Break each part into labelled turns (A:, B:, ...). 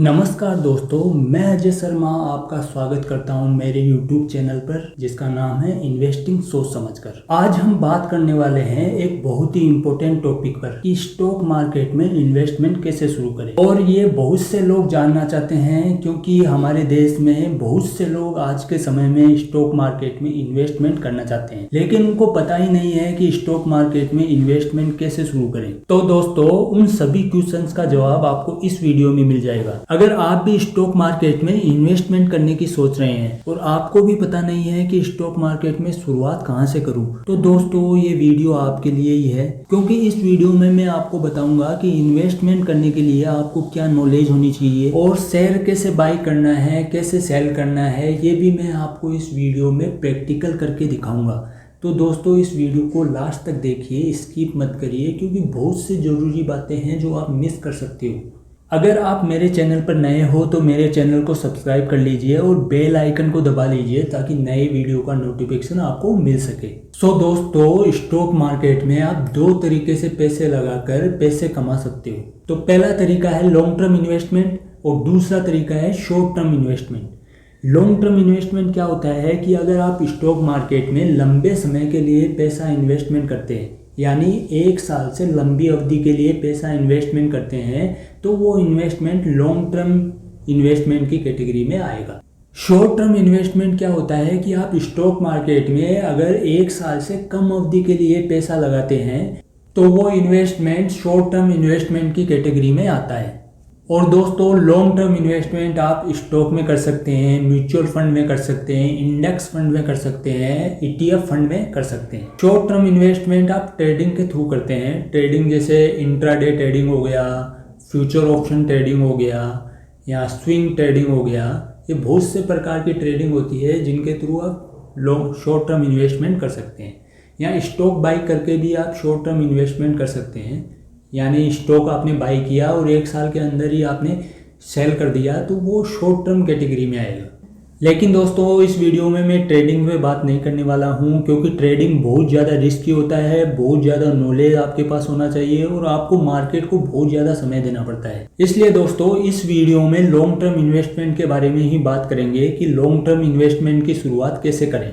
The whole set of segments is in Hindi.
A: नमस्कार दोस्तों, मैं अजय शर्मा आपका स्वागत करता हूं मेरे YouTube चैनल पर जिसका नाम है इन्वेस्टिंग सोच समझकर। आज हम बात करने वाले हैं एक बहुत ही इम्पोर्टेंट टॉपिक पर कि स्टॉक मार्केट में इन्वेस्टमेंट कैसे शुरू करें। और ये बहुत से लोग जानना चाहते हैं क्योंकि हमारे देश में बहुत से लोग आज के समय में स्टॉक मार्केट में इन्वेस्टमेंट करना चाहते हैं, लेकिन उनको पता ही नहीं है कि स्टॉक मार्केट में इन्वेस्टमेंट कैसे शुरू करें। तो दोस्तों, उन सभी क्वेश्चंस का जवाब आपको इस वीडियो में मिल जाएगा। अगर आप भी स्टॉक मार्केट में इन्वेस्टमेंट करने की सोच रहे हैं और आपको भी पता नहीं है कि स्टॉक मार्केट में शुरुआत कहां से करूं, तो दोस्तों ये वीडियो आपके लिए ही है, क्योंकि इस वीडियो में मैं आपको बताऊंगा कि इन्वेस्टमेंट करने के लिए आपको क्या नॉलेज होनी चाहिए और शेयर कैसे बाय करना है, कैसे सेल करना है, ये भी मैं आपको इस वीडियो में प्रैक्टिकल करके दिखाऊंगा। तो दोस्तों, इस वीडियो को लास्ट तक देखिए, स्किप मत करिए, क्योंकि बहुत सी जरूरी बातें हैं जो आप मिस कर सकते हो। अगर आप मेरे चैनल पर नए हो तो मेरे चैनल को सब्सक्राइब कर लीजिए और बेल आइकन को दबा लीजिए ताकि नए वीडियो का नोटिफिकेशन आपको मिल सके। दोस्तों, स्टॉक मार्केट में आप दो तरीके से पैसे लगाकर पैसे कमा सकते हो। तो पहला तरीका है लॉन्ग टर्म इन्वेस्टमेंट और दूसरा तरीका है short term investment. Long term investment क्या होता है कि अगर आप स्टॉक मार्केट में लंबे समय के लिए पैसा इन्वेस्टमेंट करते हैं, यानी 1 साल से लंबी अवधि के लिए पैसा इन्वेस्टमेंट करते हैं, तो वो इन्वेस्टमेंट लॉन्ग टर्म इन्वेस्टमेंट की कैटेगरी में आएगा। शॉर्ट टर्म इन्वेस्टमेंट क्या होता है कि आप स्टॉक मार्केट में अगर 1 साल से कम अवधि के लिए पैसा लगाते हैं तो वो इन्वेस्टमेंट शॉर्ट टर्म इन्वेस्टमेंट की कैटेगरी में आता है। और दोस्तों, लॉन्ग टर्म इन्वेस्टमेंट आप स्टॉक में कर सकते हैं, म्यूचुअल फंड में कर सकते हैं, इंडेक्स फंड में कर सकते हैं, ETF फंड में कर सकते हैं। शॉर्ट टर्म इन्वेस्टमेंट आप ट्रेडिंग के थ्रू करते हैं। ट्रेडिंग जैसे इंट्राडे ट्रेडिंग हो गया, फ्यूचर ऑप्शन ट्रेडिंग हो गया या स्विंग ट्रेडिंग हो गया। ये बहुत से प्रकार की ट्रेडिंग होती है जिनके थ्रू आप शॉर्ट टर्म इन्वेस्टमेंट कर सकते हैं। या स्टॉक बाई करके भी आप शॉर्ट टर्म इन्वेस्टमेंट कर सकते हैं, यानी स्टॉक आपने बाई किया और 1 साल के अंदर ही आपने सेल कर दिया, तो वो शॉर्ट टर्म कैटेगरी में आएगा। लेकिन दोस्तों, इस वीडियो में मैं ट्रेडिंग में बात नहीं करने वाला हूं, क्योंकि ट्रेडिंग बहुत ज़्यादा रिस्की होता है, बहुत ज़्यादा नॉलेज आपके पास होना चाहिए और आपको मार्केट को बहुत ज़्यादा समय देना पड़ता है। इसलिए दोस्तों, इस वीडियो में लॉन्ग टर्म इन्वेस्टमेंट के बारे में ही बात करेंगे कि लॉन्ग टर्म इन्वेस्टमेंट की शुरुआत कैसे करें,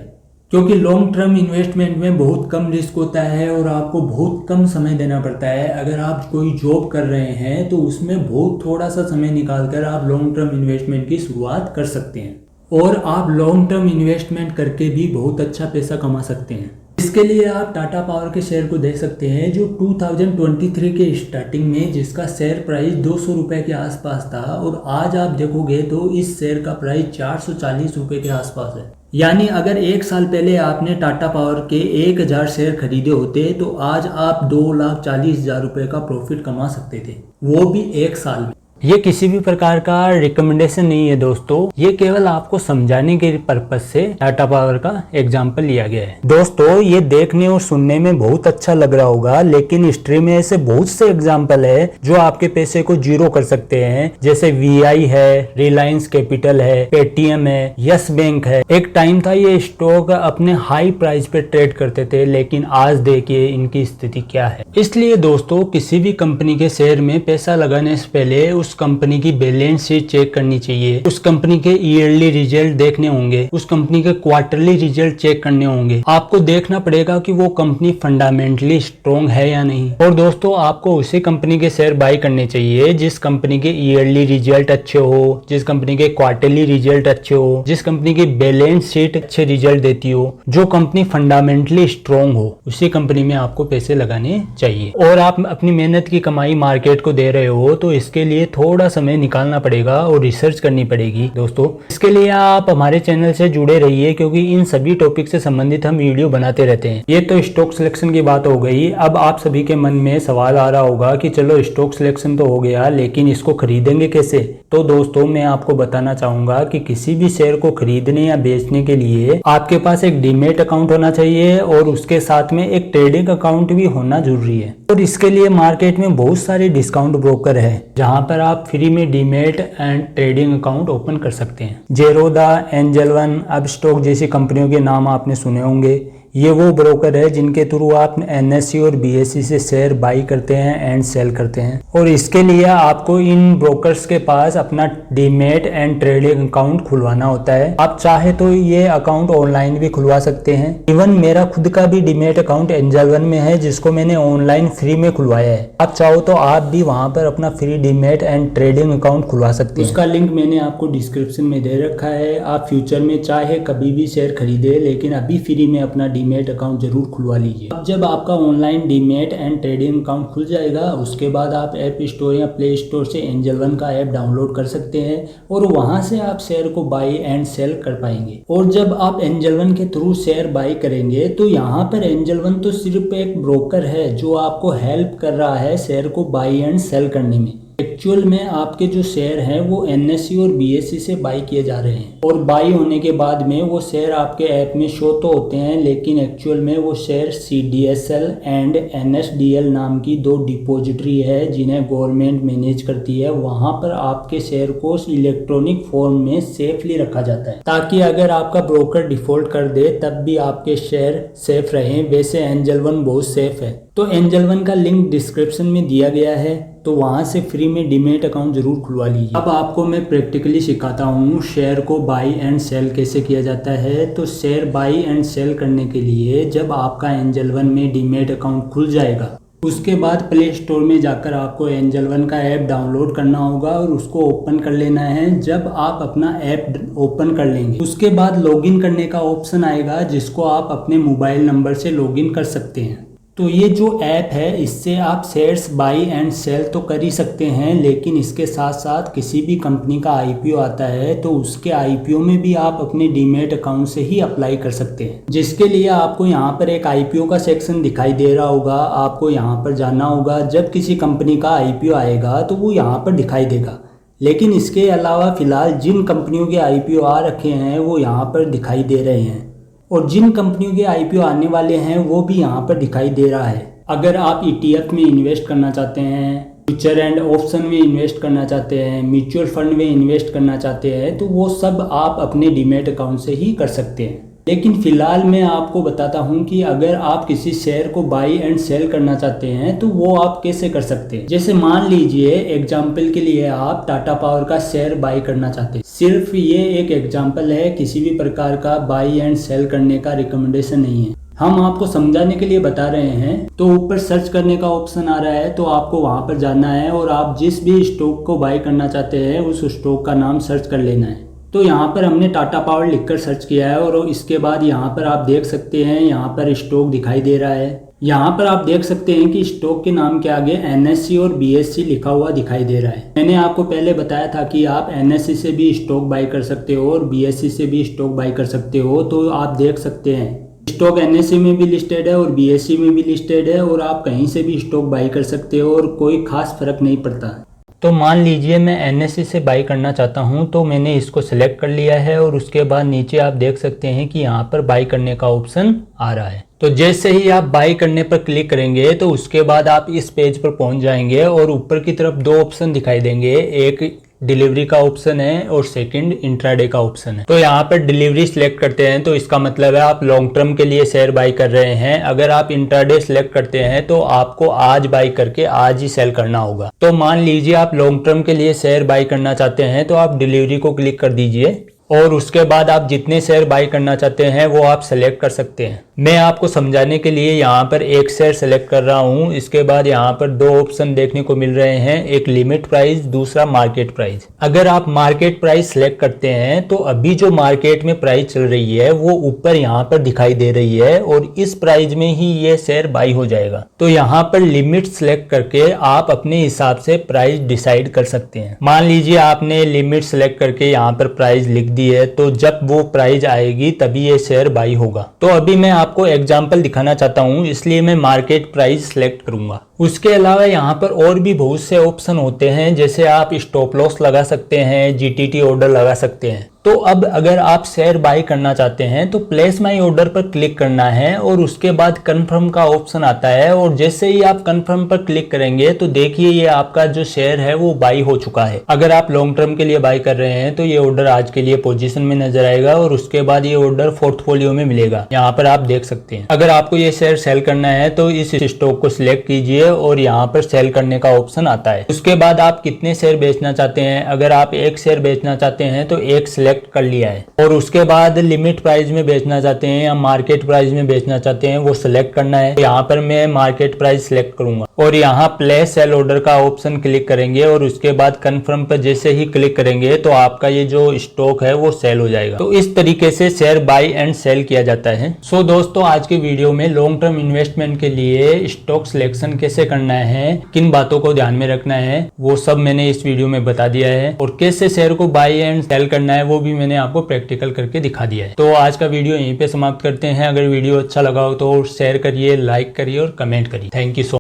A: क्योंकि लॉन्ग टर्म इन्वेस्टमेंट में बहुत कम रिस्क होता है और आपको बहुत कम समय देना पड़ता है। अगर आप कोई जॉब कर रहे हैं तो उसमें बहुत थोड़ा सा समय निकालकर आप लॉन्ग टर्म इन्वेस्टमेंट की शुरुआत कर सकते हैं और आप लॉन्ग टर्म इन्वेस्टमेंट करके भी बहुत अच्छा पैसा कमा सकते हैं। इसके लिए आप टाटा पावर के शेयर को देख सकते हैं, जो 2023 के स्टार्टिंग में जिसका शेयर प्राइस 200 रुपये के आसपास था, और आज आप देखोगे तो इस शेयर का प्राइस 440 रुपये के आसपास है। यानी अगर 1 साल पहले आपने टाटा पावर के 1000 शेयर खरीदे होते तो आज आप 2,40,000 रुपये का प्रॉफिट कमा सकते थे, वो भी 1 साल में। ये किसी भी प्रकार का रिकमेंडेशन नहीं है दोस्तों, ये केवल आपको समझाने के पर्पज से टाटा पावर का एग्जांपल लिया गया है। दोस्तों, ये देखने और सुनने में बहुत अच्छा लग रहा होगा, लेकिन हिस्ट्री में ऐसे बहुत से एग्जांपल है जो आपके पैसे को जीरो कर सकते हैं, जैसे VI है, रिलायंस कैपिटल है, पेटीएम है, यस बैंक है। एक टाइम था ये स्टॉक अपने हाई प्राइस पे ट्रेड करते थे, लेकिन आज देखिए इनकी स्थिति क्या है। इसलिए दोस्तों, किसी भी कंपनी के शेयर में पैसा लगाने से पहले उस कंपनी की बैलेंस शीट चेक करनी चाहिए, उस कंपनी के ईयरली रिजल्ट देखने होंगे, उस कंपनी के क्वार्टरली रिजल्ट चेक करने होंगे। आपको देखना पड़ेगा कि वो कंपनी फंडामेंटली स्ट्रॉन्ग है या नहीं। और दोस्तों, आपको उसी कंपनी के शेयर बाय करने चाहिए जिस कंपनी के ईयरली रिजल्ट अच्छे हो, जिस कंपनी के क्वार्टरली रिजल्ट अच्छे हो, जिस कंपनी की बैलेंस शीट अच्छे रिजल्ट देती हो, जो कंपनी फंडामेंटली स्ट्रॉन्ग हो, उसी कंपनी में आपको पैसे लगाने चाहिए। और आप अपनी मेहनत की कमाई मार्केट को दे रहे हो तो इसके लिए थोड़ा समय निकालना पड़ेगा और रिसर्च करनी पड़ेगी दोस्तों। इसके लिए आप हमारे चैनल से जुड़े रहिए, क्योंकि इन सभी टॉपिक से संबंधित हम वीडियो बनाते रहते हैं। ये तो स्टॉक सिलेक्शन की बात हो गई। अब आप सभी के मन में सवाल आ रहा होगा कि चलो स्टॉक सिलेक्शन तो हो गया, लेकिन इसको खरीदेंगे कैसे। तो दोस्तों, मैं आपको बताना चाहूंगा कि किसी भी शेयर को खरीदने या बेचने के लिए आपके पास एक डीमेट अकाउंट होना चाहिए और उसके साथ में एक ट्रेडिंग अकाउंट भी होना जरूरी है। और इसके लिए मार्केट में बहुत सारे डिस्काउंट ब्रोकर है जहां पर आप फ्री में demat and trading account open कर सकते हैं। जेरोदा, एंजल वन, अब स्टॉक जैसी कंपनियों के नाम आपने सुने होंगे। ये वो ब्रोकर है जिनके थ्रू आप NSE और BSE से शेयर बाई करते हैं एंड सेल करते हैं। और इसके लिए आपको इन ब्रोकर्स के पास अपना डीमेट एंड ट्रेडिंग अकाउंट खुलवाना होता है। आप चाहे तो ये अकाउंट ऑनलाइन भी खुलवा सकते हैं। इवन मेरा खुद का भी डीमेट अकाउंट एंजल वन में है, जिसको मैंने ऑनलाइन फ्री में खुलवाया है। आप चाहो तो आप भी वहां पर अपना free demat and trading account खुलवा सकते हैं। उसका लिंक मैंने आपको डिस्क्रिप्शन में दे रखा है। आप फ्यूचर में चाहे कभी भी शेयर खरीदे, लेकिन अभी फ्री में अपना डीमेट अकाउंट जरूर खुलवा लीजिए। अब जब आपका online demat and trading account खुल जाएगा, उसके बाद आप ऐप स्टोर या प्ले स्टोर से एंजल वन का ऐप डाउनलोड कर सकते हैं और वहां से आप शेयर को बाई एंड सेल कर पाएंगे। और जब आप एंजल वन के थ्रू शेयर बाई करेंगे तो यहाँ पर एंजल वन तो सिर्फ एक ब्रोकर है जो आपको हेल्प कर रहा है शेयर को बाई एंड सेल करने में। एक्चुअल में आपके जो शेयर हैं वो NSE और BSE से बाई किए जा रहे हैं और बाई होने के बाद में वो शेयर आपके ऐप में शो तो होते हैं, लेकिन एक्चुअल में वो शेयर CDSL एंड NSDL नाम की दो डिपॉजिटरी है जिन्हें गवर्नमेंट मैनेज करती है। वहां पर आपके शेयर को इलेक्ट्रॉनिक फॉर्म में सेफली रखा जाता है ताकि अगर आपका ब्रोकर डिफॉल्ट कर दे तब भी आपके शेयर सेफ रहें। वैसे एंजल वन बहुत सेफ है। तो एंजल वन का लिंक डिस्क्रिप्शन में दिया गया है, तो वहां से फ्री में डीमेट अकाउंट जरूर खुलवा लीजिए। अब आपको मैं प्रैक्टिकली सिखाता हूँ शेयर को बाई एंड सेल कैसे किया जाता है। तो शेयर बाई एंड सेल करने के लिए जब आपका एंजल वन में डीमेट अकाउंट खुल जाएगा, उसके बाद प्ले स्टोर में जाकर आपको एंजल वन का ऐप डाउनलोड करना होगा और उसको ओपन कर लेना है। जब आप अपना ऐप ओपन कर लेंगे उसके बाद लॉगिन करने का ऑप्शन आएगा जिसको आप अपने मोबाइल नंबर से लॉगिन कर सकते हैं। तो ये जो ऐप है इससे आप शेयर्स बाई एंड सेल तो कर ही सकते हैं, लेकिन इसके साथ साथ किसी भी कंपनी का IPO आता है तो उसके IPO में भी आप अपने डीमेट अकाउंट से ही अप्लाई कर सकते हैं। जिसके लिए आपको यहाँ पर एक IPO का सेक्शन दिखाई दे रहा होगा, आपको यहाँ पर जाना होगा। जब किसी कंपनी का IPO आएगा तो वो यहाँ पर दिखाई देगा, लेकिन इसके अलावा फिलहाल जिन कंपनियों के IPO आ रखे हैं वो यहाँ पर दिखाई दे रहे हैं और जिन कंपनियों के IPO आने वाले हैं वो भी यहाँ पर दिखाई दे रहा है। अगर आप ETF में इन्वेस्ट करना चाहते हैं, फ्यूचर एंड ऑप्शन में इन्वेस्ट करना चाहते हैं, म्यूचुअल फंड में इन्वेस्ट करना चाहते हैं, तो वो सब आप अपने डीमेट अकाउंट से ही कर सकते हैं। लेकिन फिलहाल मैं आपको बताता हूं कि अगर आप किसी शेयर को बाई एंड सेल करना चाहते हैं तो वो आप कैसे कर सकते हैं। जैसे मान लीजिए एग्जाम्पल के लिए आप टाटा पावर का शेयर बाई करना चाहते हैं। सिर्फ ये एक एग्जाम्पल है, किसी भी प्रकार का बाई एंड सेल करने का रिकमेंडेशन नहीं है, हम आपको समझाने के लिए बता रहे हैं। तो ऊपर सर्च करने का ऑप्शन आ रहा है, तो आपको वहां पर जाना है और आप जिस भी स्टॉक को बाई करना चाहते हैं उस स्टॉक का नाम सर्च कर लेना है। तो यहाँ पर हमने टाटा पावर लिखकर सर्च किया है और इसके बाद यहाँ पर आप देख सकते हैं यहाँ पर स्टॉक दिखाई दे रहा है। यहाँ पर आप देख सकते हैं कि स्टॉक के नाम के आगे NSE और BSE लिखा हुआ दिखाई दे रहा है। मैंने आपको पहले बताया था कि आप NSE से भी स्टॉक बाई कर सकते हो और BSE से भी स्टॉक बाई कर सकते हो। तो आप देख सकते हैं स्टॉक NSE में भी लिस्टेड है और BSE में भी लिस्टेड है और आप कहीं से भी स्टॉक बाई कर सकते हो और कोई खास फर्क नहीं पड़ता। तो मान लीजिए मैं NSE से बाई करना चाहता हूं, तो मैंने इसको सिलेक्ट कर लिया है और उसके बाद नीचे आप देख सकते हैं कि यहाँ पर बाई करने का ऑप्शन आ रहा है। तो जैसे ही आप बाई करने पर क्लिक करेंगे तो उसके बाद आप इस पेज पर पहुंच जाएंगे और ऊपर की तरफ दो ऑप्शन दिखाई देंगे, एक डिलीवरी का ऑप्शन है और सेकंड इंट्राडे का ऑप्शन है। तो यहाँ पर डिलीवरी सिलेक्ट करते हैं तो इसका मतलब है आप लॉन्ग टर्म के लिए शेयर बाई कर रहे हैं। अगर आप इंट्राडे सिलेक्ट करते हैं तो आपको आज बाई करके आज ही सेल करना होगा। तो मान लीजिए आप लॉन्ग टर्म के लिए शेयर बाई करना चाहते हैं तो आप डिलीवरी को क्लिक कर दीजिए और उसके बाद आप जितने शेयर बाई करना चाहते हैं वो आप सेलेक्ट कर सकते हैं। मैं आपको समझाने के लिए यहाँ पर एक शेयर सेलेक्ट कर रहा हूँ। इसके बाद यहाँ पर दो ऑप्शन देखने को मिल रहे हैं, एक लिमिट प्राइस, दूसरा मार्केट प्राइस। अगर आप मार्केट प्राइस सेलेक्ट करते हैं तो अभी जो मार्केट में प्राइस चल रही है वो ऊपर यहाँ पर दिखाई दे रही है और इस प्राइस में ही ये शेयर बाई हो जाएगा। तो यहाँ पर लिमिट सेलेक्ट करके आप अपने हिसाब से प्राइस डिसाइड कर सकते हैं। मान लीजिए आपने लिमिट सेलेक्ट करके यहाँ पर प्राइस लिख दी है, तो जब वो प्राइस आएगी तभी ये शेयर बाई होगा। तो अभी मैं आपको एग्जांपल दिखाना चाहता हूं, इसलिए मैं मार्केट प्राइस सेलेक्ट करूंगा। उसके अलावा यहाँ पर और भी बहुत से ऑप्शन होते हैं, जैसे आप स्टॉप लॉस लगा सकते हैं, GTT ऑर्डर लगा सकते हैं। तो अब अगर आप शेयर बाय करना चाहते हैं तो प्लेस माई ऑर्डर पर क्लिक करना है और उसके बाद कंफर्म का ऑप्शन आता है और जैसे ही आप कंफर्म पर क्लिक करेंगे तो देखिए ये आपका जो शेयर है वो बाई हो चुका है। अगर आप लॉन्ग टर्म के लिए बाय कर रहे हैं तो ये ऑर्डर आज के लिए पोजीशन में नजर आएगा और उसके बाद ये ऑर्डर पोर्टफोलियो में मिलेगा, यहाँ पर आप देख सकते हैं। अगर आपको ये शेयर सेल करना है तो इस स्टॉक को सिलेक्ट कीजिए और यहाँ पर सेल करने का ऑप्शन आता है। उसके बाद आप कितने शेयर बेचना चाहते हैं, अगर आप एक शेयर बेचना चाहते हैं तो एक सिलेक्ट कर लिया है और उसके बाद लिमिट प्राइस में बेचना चाहते हैं या मार्केट प्राइस में बेचना चाहते हैं वो सिलेक्ट करना है। यहाँ पर मैं मार्केट प्राइस सिलेक्ट करूंगा और यहाँ प्लेस सेल ऑर्डर का ऑप्शन क्लिक करेंगे और उसके बाद कंफर्म पर जैसे ही क्लिक करेंगे तो आपका ये जो स्टॉक है वो सेल हो जाएगा। तो इस तरीके से शेयर बाय एंड सेल किया जाता है। सो दोस्तों, आज के वीडियो में लॉन्ग टर्म इन्वेस्टमेंट के लिए स्टॉक सिलेक्शन कैसे करना है, किन बातों को ध्यान में रखना है, वो सब मैंने इस वीडियो में बता दिया है और कैसे शेयर को बाय एंड सेल करना है वो भी मैंने आपको प्रैक्टिकल करके दिखा दिया है। तो आज का वीडियो यहीं पे समाप्त करते हैं। अगर वीडियो अच्छा लगा हो तो शेयर करिए, लाइक करिए और कमेंट करिए। Thank you so much.